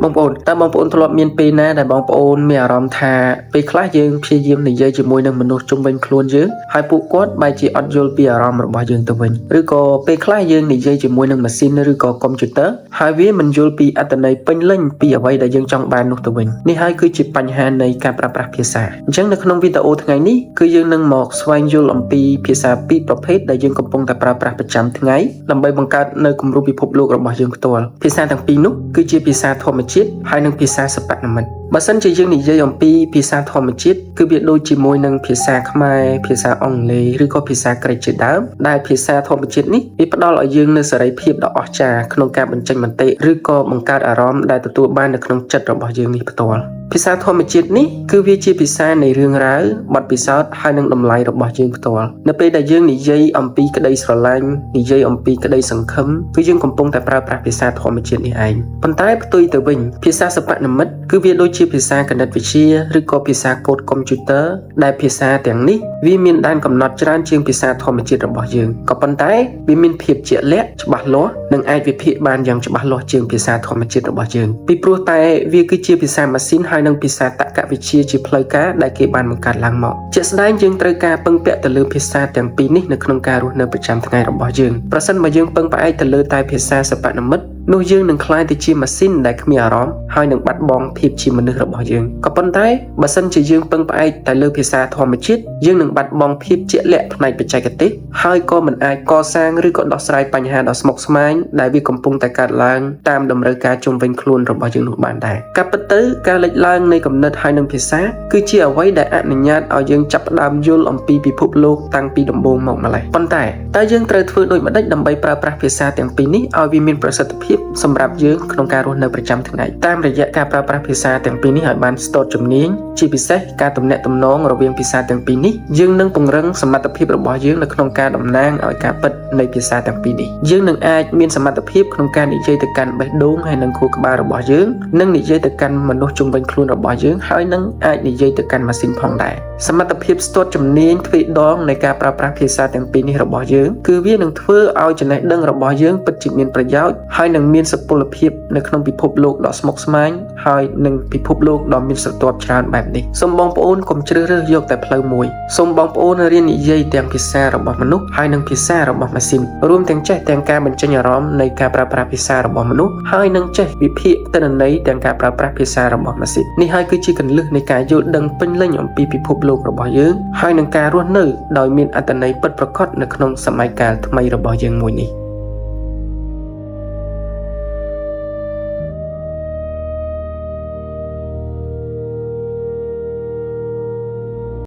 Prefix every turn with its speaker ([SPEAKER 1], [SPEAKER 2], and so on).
[SPEAKER 1] បងប្អូនតើបងប្អូនធ្លាប់មានពេលណាដែលបងប្អូនមានអារម្មណ៍ថាពេលខ្លះយើងព្យាយាមនិយាយជាមួយនឹងមនុស្សជុំវិញខ្លួនយើងហើយពួកគាត់បែរជាអត់យល់ពីអារម្មណ៍របស់យើងទៅវិញឬក៏ពេលខ្លះយើងនិយាយជាមួយនឹងម៉ាស៊ីនឬក៏កុំព្យូទ័រហើយវាមិនយល់ពីអត្ថន័យពេញលេញពីអ្វីដែលយើងចង់បាននោះទៅវិញនេះហើយគឺជាបញ្ហានៃការប្រើប្រាស់ភាសាអញ្ចឹងនៅក្នុងវីដេអូថ្ងៃនេះគឺយើងនឹងមកស្វែងយល់អំពីភាសាពីរប្រភេទដែលយើងកំពុងតែប្រើប្រាស់ប្រចាំថ្ងៃដើម្បីបង្កើតនៅគំរូពិភពលោករបស់យើងផ្ទាល់ភាសាទាំងពីរនោះគឺជាភាសាធម្មជាតិហើយនិងភាសាសិប្បនិម្មិតបើសិនជាយើងនិយាយអំពីភាសាធម្មជាតិគឺវាដូចជាមួយនឹងភាសាខ្មែរភាសាអង់គ្លេសឬក៏ភាសាក្រិកជាដើមដែលភាសាធម្មជាតិនេះវាផ្ដល់ឲ្យយើងនូវសេរីភាពដ៏អស្ចារ្យក្នុងការបញ្ចេញមតិឬក៏បង្កើតអារម្មណ៍ដែលទទួលបាននៅក្នុងចិត្តរបស់យើងនេះផ្ទាល់ភាសាធម្មជាតិនេះគឺវាជាភាសានៃរឿងរ៉ាវបទពិសោធន៍ហើយនិងតម្លៃរបស់យើងផ្ទាល់នៅពេលដែលយើងនិយាយអំពីក្តីស្រឡាញ់និយាយអំពីក្តីសង្ឃឹមគឺយើងកំពុងតែប្រើប្រាស់ភាសាធម្មជាតិនេះឯងប៉ុន្តែផ្ទុយទៅវិញភាសាសិប្បនិម្មិតគឺវាដូចជាភាសាគណិតវិទ្យាឬក៏ភាសាកូដកុំព្យូទ័រដែលភាសាទាំងនេះវាមានដែនកំណត់ច្រើនជាងភាសាធម្មជាតិរបស់យើងក៏ប៉ុន្តែវាមានភាពជាក់លាក់ច្បាស់លាស់និងអាចវិភាគបានយ៉ាងច្បាស់លាស់ជាងភាសាធម្មជាតិរបស់យើងពីព្រោះតែវាគឺជាភាសាម៉ាស៊ីនហើយនិងភាសាតក្កវិទ្យាជាផ្លូវការដែលគេបានបង្កើតឡើងមកជាក់ស្ដែងយើងត្រូវការពឹងពាក់ទៅលើភាសាទាំងពីរនេះនៅក្នុងការរស់នៅប្រចាំថ្ងៃរបស់យើងប្រសិនបើយើងពឹងផ្អែកទៅលើតែភាសាសិប្បនិម្មិតនោះយើងនឹងក្លាយទៅជាម៉ាស៊ីនដែលគ្មានអារម្មណ៍ហើយនឹងបាត់បង់ភាពជាមនុស្សរបស់យើងក៏ប៉ុន្តែបើសិនជាយើងពឹងផ្អែកតែលើភាសាធម្មជាតិយើងនឹងបាត់បង់ភាពជាក់លាក់ផ្នែកបច្ចេកទេសហើយក៏មិនអាចកសាងឬក៏ដោះស្រាយបញ្ហាដ៏ស្មុគស្មាញដែលវាកំពុងតែកើតឡើងតាមតម្រូវការជុំវិញខ្លួនរបស់យើងនោះបានដែរការពិតទៅការលេចឡើងនៃគំនិតហើយនឹងភាសាគឺជាអ្វីដែលអនុញ្ញាតឲ្យយើងចាប់ផ្ដើមយល់អំពីពិភពលោកតាំងពីដំបូងមកម្ល៉េះប៉ុន្តែតើយើងត្រូវធ្វើដូចម្តេចដើម្បីប្រើប្រាស់ភាសាទាំងពីរនេះឲ្យវាមានប្រសិទ្ធភាពសម្រាប់យើងក្នុងការរស់នៅប្រចាំថ្ងៃតាមរយៈការប្រើប្រាស់ភាសាទាំងពីរនេះឲ្យបានស្ទាត់ជំនាញជាពិសេសការទំនាក់ទំនងរវាងភាសាទាំងពីរនេះយើងនឹងពង្រឹងសមត្ថភាពរបស់យើងនៅក្នុងការតំណាងឲ្យការពិតនៃភាសាទាំងពីរនេះយើងនឹងអាចមានសមត្ថភាពក្នុងការនិយាយទៅកាន់បេះដូងហើយនិងខួរក្បាលរបស់យើងនិងនិយាយទៅកាន់មនុស្សជុំវិញខ្លួនរបស់យើងហើយនឹងអាចនិយាយទៅកាន់ម៉ាស៊ីនផងដែរសមត្ថភាពស្ទាត់ជំនាញទ្វេដងនៃការប្រើប្រាស់ភាសាទាំងពីរនេះរបស់យើងគឺវានឹងធ្វើឲ្យចំណេះដឹងរបស់យើងពិតជាមានប្រយោជន៍ហើយនឹងមានសុពលភាពនៅក្នុងពិភពលោកដ៏ស្មុគស្មាញហើយនឹងពិភពលោកដ៏មានស្រទាប់ច្រើនបែបនេះសូមបងប្អូនកុំជ្រើសរើសយកតែផ្លូវមួយសូមបងប្អូនរៀននិយាយទាំងភាសារបស់មនុស្សហើយនិងភាសារបស់ម៉ាស៊ីនរួមទាំងចេះទាំងការបញ្ចេញអារម្មណ៍នៃការប្រើប្រាស់ភាសារបស់មនុស្សហើយនឹងចេះវិភាគទិន្នន័យទាំងការប្រើប្រាស់ភាសារបស់ម៉ាស៊ីននេះហើយគឺជាគន្លឹះនៃការយល់ដឹងពេញលេញអំពីពិភពលោករបស់យើងហើយនឹងការរស់នៅដោយមានអត្ថន័យពិតប្រាកដនៅក្នុងសម័យកាលថ្មីរបស់យើងមួយនេះ